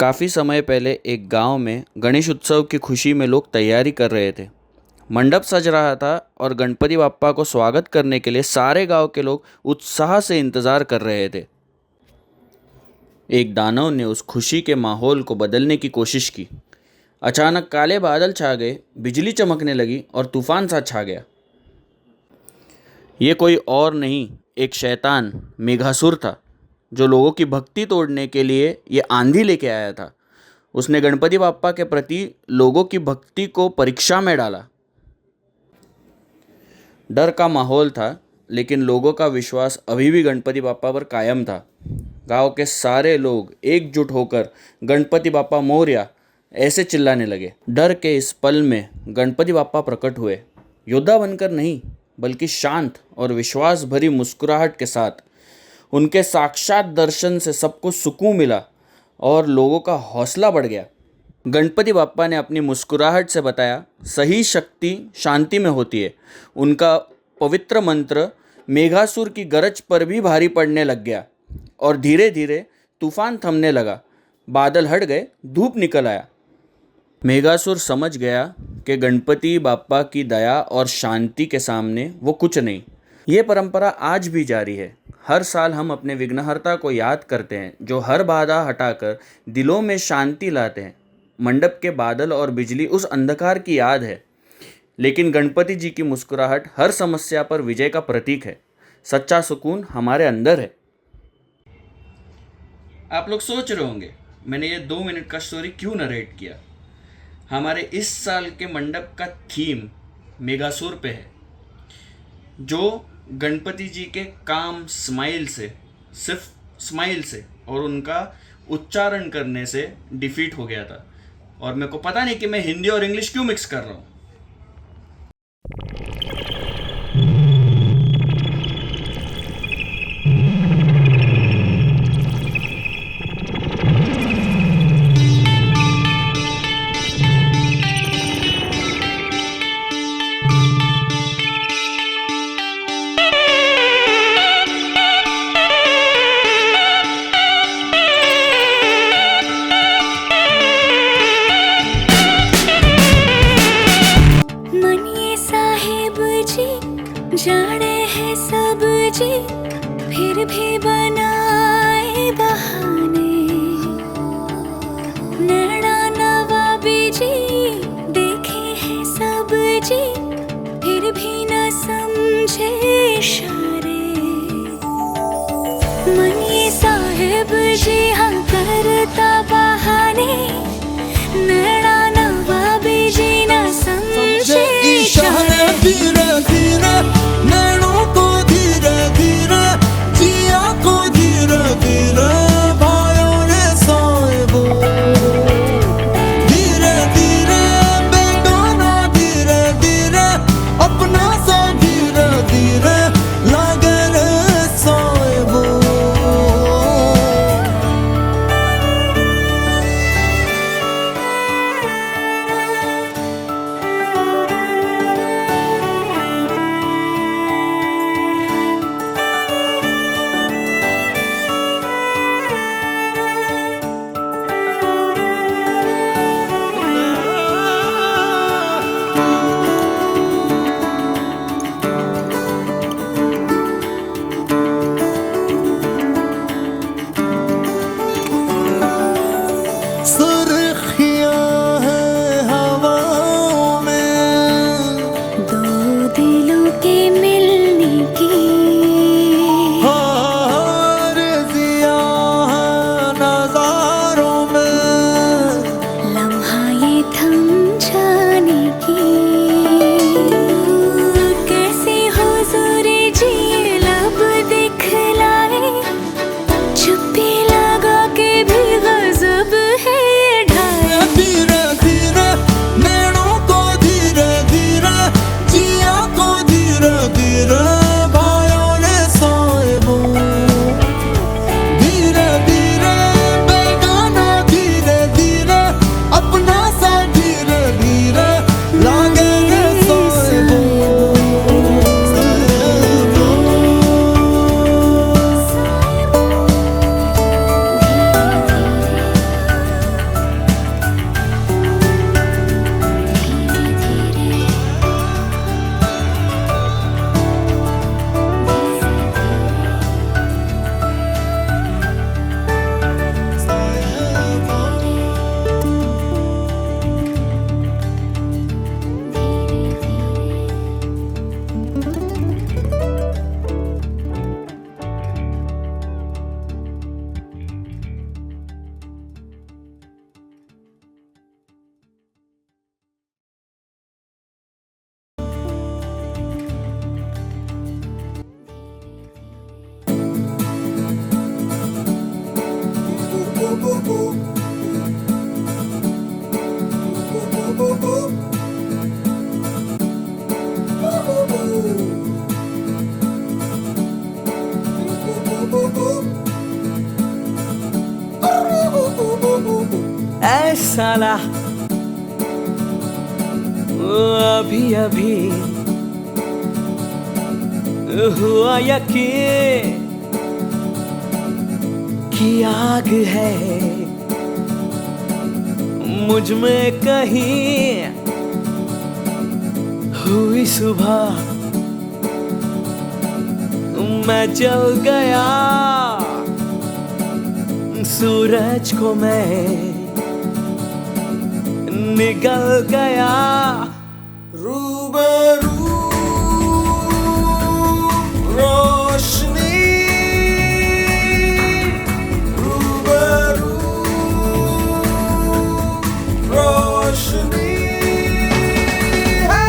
काफ़ी समय पहले एक गांव में गणेश उत्सव की खुशी में लोग तैयारी कर रहे थे। मंडप सज रहा था और गणपति बाप्पा को स्वागत करने के लिए सारे गांव के लोग उत्साह से इंतजार कर रहे थे। एक दानव ने उस खुशी के माहौल को बदलने की कोशिश की। अचानक काले बादल छा गए, बिजली चमकने लगी और तूफान सा छा गया। ये कोई और नहीं, एक शैतान मेघासुर था, जो लोगों की भक्ति तोड़ने के लिए ये आंधी लेके आया था। उसने गणपति बाप्पा के प्रति लोगों की भक्ति को परीक्षा में डाला। डर का माहौल था, लेकिन लोगों का विश्वास अभी भी गणपति बाप्पा पर कायम था। गांव के सारे लोग एकजुट होकर गणपति बाप्पा मोरया ऐसे चिल्लाने लगे। डर के इस पल में गणपति बाप्पा प्रकट हुए, योद्धा बनकर नहीं, बल्कि शांत और विश्वास भरी मुस्कुराहट के साथ। उनके साक्षात दर्शन से सबको सुकून मिला और लोगों का हौसला बढ़ गया। गणपति बाप्पा ने अपनी मुस्कुराहट से बताया, सही शक्ति शांति में होती है। उनका पवित्र मंत्र मेघासुर की गरज पर भी भारी पड़ने लग गया और धीरे धीरे तूफान थमने लगा। बादल हट गए, धूप निकल आया। मेघासुर समझ गया कि गणपति बाप्पा की दया और शांति के सामने वो कुछ नहीं। ये परंपरा आज भी जारी है। हर साल हम अपने विघ्नहर्ता को याद करते हैं, जो हर बाधा हटाकर दिलों में शांति लाते हैं। मंडप के बादल और बिजली उस अंधकार की याद है, लेकिन गणपति जी की मुस्कुराहट हर समस्या पर विजय का प्रतीक है। सच्चा सुकून हमारे अंदर है। आप लोग सोच रहे होंगे, मैंने ये 2 मिनट का स्टोरी क्यों नरेट किया। हमारे इस साल के मंडप का थीम मेघासुर पे है, जो गणपति जी के काम स्माइल से, सिर्फ स्माइल से और उनका उच्चारण करने से डिफीट हो गया था। और मेरे को पता नहीं कि मैं हिंदी और इंग्लिश क्यों मिक्स कर रहा हूँ। जाने हैं सब जी, फिर भी बनाए बहाने। नैना नवाबी जी, देखे हैं सब जी, फिर भी न समझे इशारे। मनी साहेब जी हाँ करता बहाने, नैना नवाबी जी न समझे इशारे। धीरे धीरे नैनों को धीरे धीरे, जिया को धीरे धीरे भाइयों ने साहिबो। धीरे धीरे बेगाना धीरे धीरे, अपना सा धीरे धीरे लागे रे साहिबो। ऐ साला अभी अभी हुआ यकीन कि आग है मुझ में कहीं। हुई सुबह मैं जल गया, सूरज को मैं निगल गया। रूबरू रोशनी, रूबरू रोशनी है।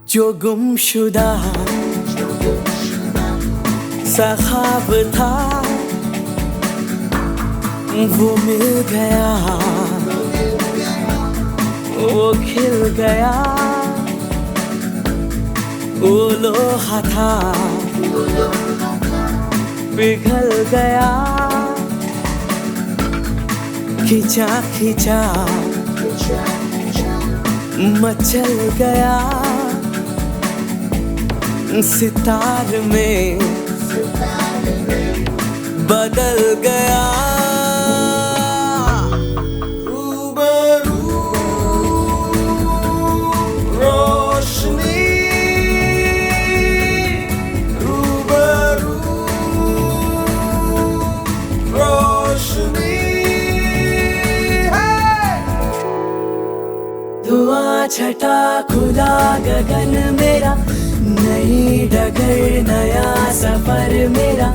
जो गुमशुदा सा ख्वाब था वो मिल गया, वो खिल गया। वो लोहा था पिघल गया, खिंचा खिंचा मचल गया। सितार में बदल गया। रूबरू रोशनी, रूबरू रोशनी है। धुआं छटा खुला गगन मेरा, नई डगर नया सफर मेरा।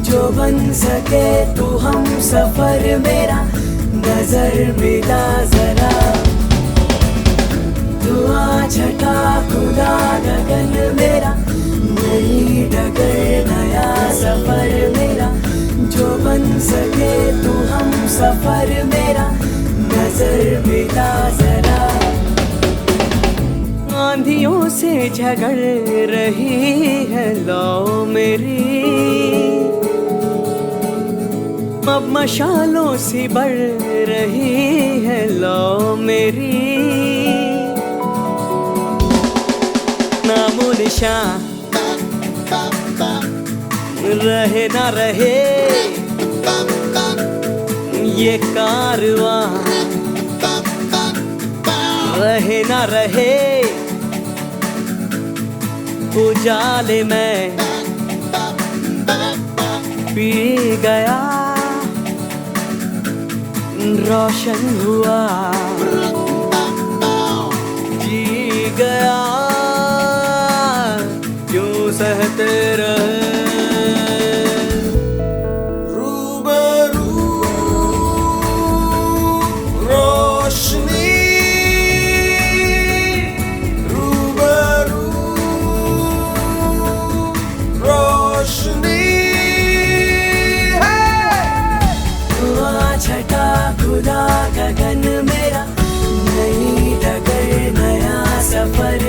जो बन सके तू हम सफर मेरा, नजर मिला जरा। धुआं छटा खुला गगन मेरा, नई डगर नया सफर मेरा। जो बन सके तू हम सफर मेरा, नजर मिला जरा। आंधियों से झगड़ रही है लौ मेरी, अब मशालों सी बढ़ रही है लौ मेरी। नामो निशान रहे ना रहे ये कारवां, रहे ना रहे उजाले में पी गया। रोशन हुआ जी गया, क्यों सहते रहे। रूबरू रोशनी, रूबरू रोशनी है। धुआं छटा खुला गगन मेरा, नई डगर नया सफर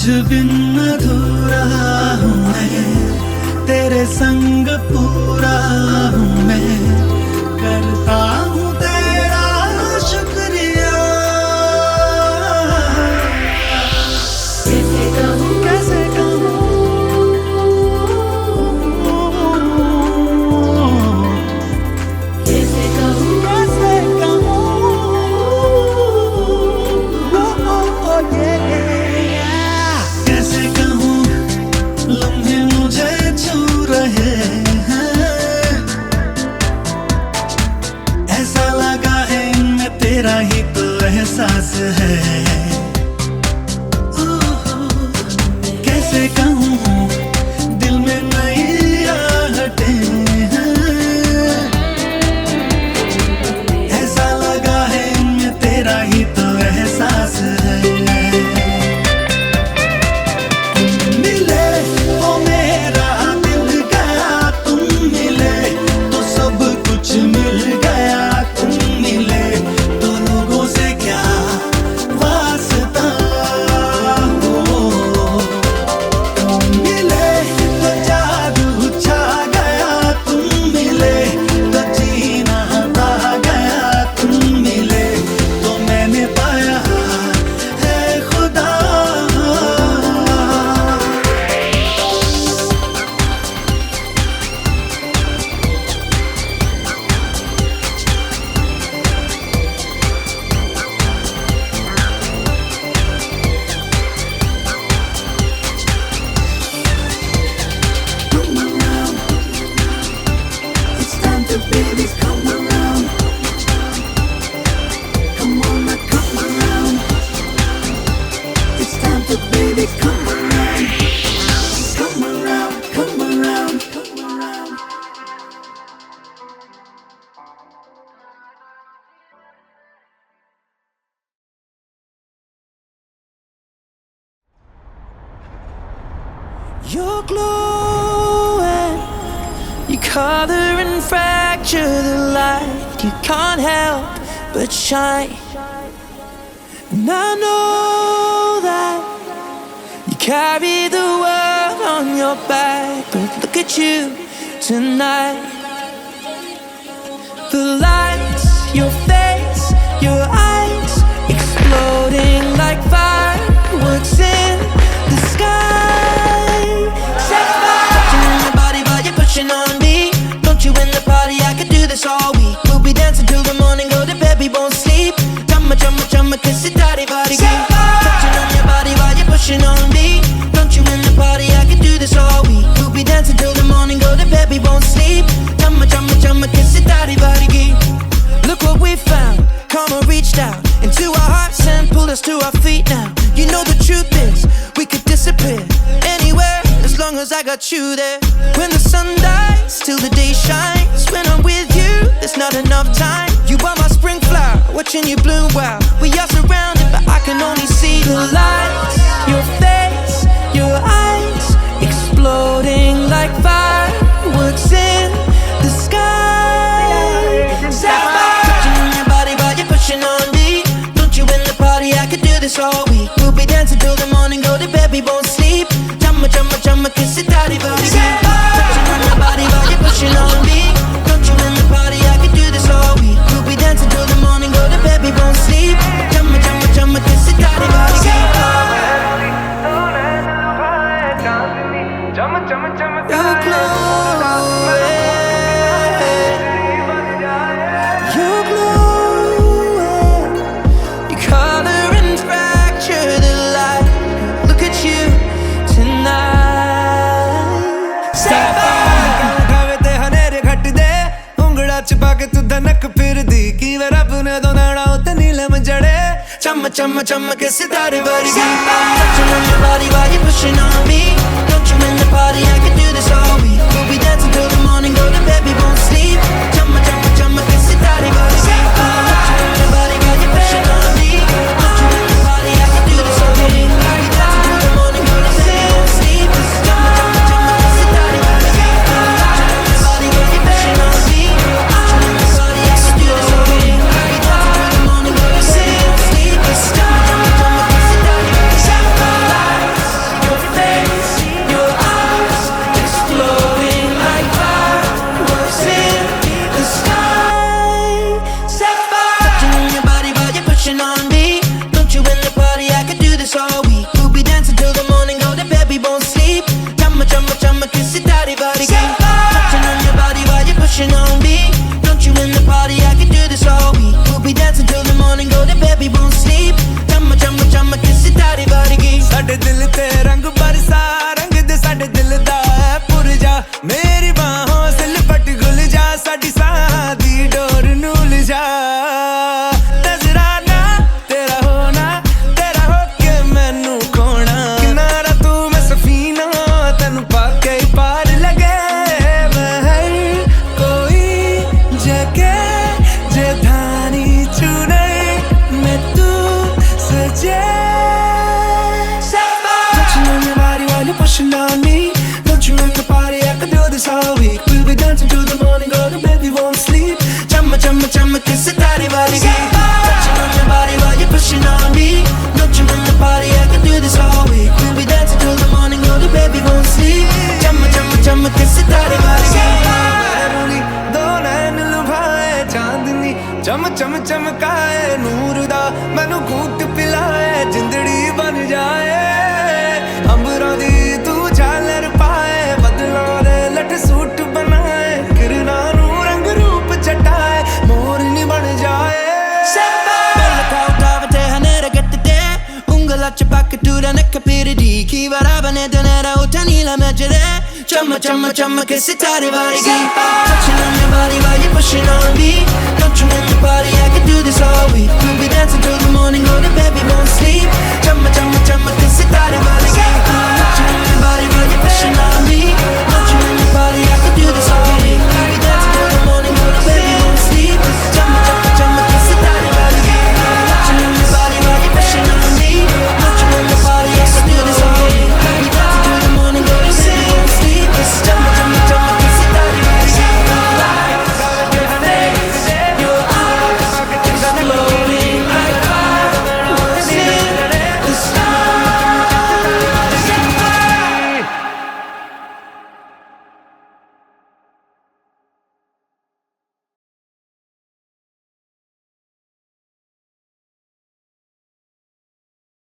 बिन अधूरा हूँ मैं, तेरे संग पूरा हूँ मैं, करता हूँ तेरा शुक्रिया। कैसे कहूँ कैसे कहूँ, कैसे कहूँ कैसे कहूँ, कैसे कहूँ लम्हे मुझे छू रहे हैं, ऐसा लगा है इनमें तेरा ही तो एहसास है। कैसे कहूँ दिल में नई आहटें हैं, ऐसा लगा है इनमें तेरा ही तो एहसास है। मिले तो मेरा दिल गया, तुम मिले तो सब कुछ मिल गया, तुम मिले तो लोगों से क्या वास्ता हो, तुम मिले तो जादू छा गया, तुम मिले तो जीना आ गया, तुम मिले तो मैंने पाया है खुदा। Come around, it's time to baby come around. Come on now, come around. It's time to baby come around. Come around, come around, come around. You're glowing, you color and fracture the light. You can't help but shine. And I know that you carry the world on your back, but look at you tonight. The lights, your face, your eyes, exploding like fireworks in the sky. Set fire. Touching on your body while you're pushing on me. Don't you win the party? I could do this all week. We'll be dancing till the morning, go to bed, we won't sleep. Chumma, chumma, chumma, kiss it, daddy, body. Touching on your body while you're pushing on me. Don't you win the party? I could do this all week. We'll be dancing till the morning, go to bed, we won't sleep. Chumma, chumma, chumma, kiss it, daddy, body. Look what we found. Karma reached out into our hearts and pulled us to our feet now. You know the truth is, we could disappear anywhere as long as I got you there. When the sun dies, till the day shines. When I'm with you, there's not enough time. You are my spring flower, watching you bloom wild. We are surrounded, but I can only see the lights. Your face, your eyes, exploding like fireworks in the sky. Sapphire. Touching on your body while you're pushing on me. Don't you win the party? I could do this all week. We'll be dancing till the morning, go to bed, we won't sleep. Chumma, chumma, chumma, kiss it, daddy, body. Touching on your body while you're pushing on me. Don't you win the party? I could do this all week. We'll be dancing till the morning, go to bed, we won't sleep. Chumma, chumma, chumma, kiss it, daddy, body. You're glowing, you're glowing. You color and fracture the light. Look at you tonight. ਖਾਵੇ ਤੇ ਹਨੇਰੇ ਘਟਦੇ ਉਂਗੜਾ ਚ ਪਾ ਕੇ ਤੂੰ ਧਨਕ ਫਿਰਦੀ ਕਿਵੇਂ ਰੱਬ ਨੇ ਦੋਨਾਣਾ ਉਤੇ Neelam ਜੜੇ Chumma, chumma, chumma, kiss it, daddy, body. Touching on your body while you're pushing on me. Don't you win the party? I could do this all week. We'll be dancing till the morning, go to bed, we won't sleep. Chumma, chumma, chumma, kiss it, daddy, body. Touching on your body while you're pushing on me. Don't you win the party? I could do this all week. We'll be dancing till the morning, go to bed, we won't sleep. Chumma, chumma, chumma, kiss it, daddy, body. Touching on your body while you're pushing on me. Don't you win the party? I could do this all week. We'll be dancing till the morning, go to bed, we won't sleep. Chumma, chumma, chumma, kiss it, daddy, body. chumma, chumma, kiss it, daddy, body, touching on your body while you're pushing on me. Don't you in the party, I can do this all week. We'll be dancing till the morning, go to bed, we won't sleep. Chumma, chumma, chumma, kiss it, daddy, body, ਸਾਡੇ ਦਿਲ ਤੇ ਰੰਗ ਬਰਸਾ ਰੰਗ ਦੇ ਸਾਡੇ ਦਿਲ ਦਾ ਹੈ ਪੁਰਜਾ ਮੇਰੀ ਬਾਹੋਂ ਸੇ ਲਿਪਟ ਗੁਲ ਜਾ ਸਾਡੀ ਸਾਹ ਦੀ ਡੋਰ ਨੂੰ ਲਿਜਾ ਨਜ਼ਰਾਨਾ ਤੇਰਾ ਹੋਣਾ ਤੇਰਾ ਹੋ ਕੇ ਮੈਨੂੰ ਖੋਣਾ ਕਿਨਾਰਾ ਤੂੰ ਮੈਂ ਸਫੀਨਾ ਤੈਨੂੰ ਪਾ ਕੇ ਪਾਰ ਲਗੇ ਮੈਂ ਕੋਈ ਜਗ੍ਹਾ ਜੇ ਧਾਨੀ ਚੁਨੇ ਮੈਂ ਤੂੰ ਸਜੇ touching on your body while you're pushing on me. Don't you like the party? I could do this all week. We'll be dancing till the morning, go to bed, we won't sleep. Chumma, chumma, chumma, kiss it, daddy, body, touching on your body while you're pushing on me. Don't you like the party? I could do this all week. We'll be dancing till the morning, go to bed, we won't sleep. Chumma, chumma, chumma, kiss it, daddy, body, do nain lubhaye chandni cham cham chamkaye noor da mainu ghoot pilaye jindadi ban jaye ਅੰਬਰਾਂ ਦੀ ਤੂੰ ਝਾਲਰ ਪਾਏ ਬਦਲਾਂ ਦੇ ਲੱਟ suit ਬਣਾਏ ਕਿਰਨਾਂ ਨੂੰ ਰੰਗ ਰੂਪ ਚਟਾਏ ਮੋਰਨੀ ਬਣ ਜਾਏ Bella cautava te hanera gattete ungala chapaka tura nekka piridi kivara bane donera utani la majre chumma chumma chumma kiss it tare varigi touching on your body while you're pushing on me. Don't you want the party? I can do this all week. We'll be dancing till the morning, go to bed, we won't sleep. Chumma chumma chumma kiss it tare varigi touching on your body while you're pushing on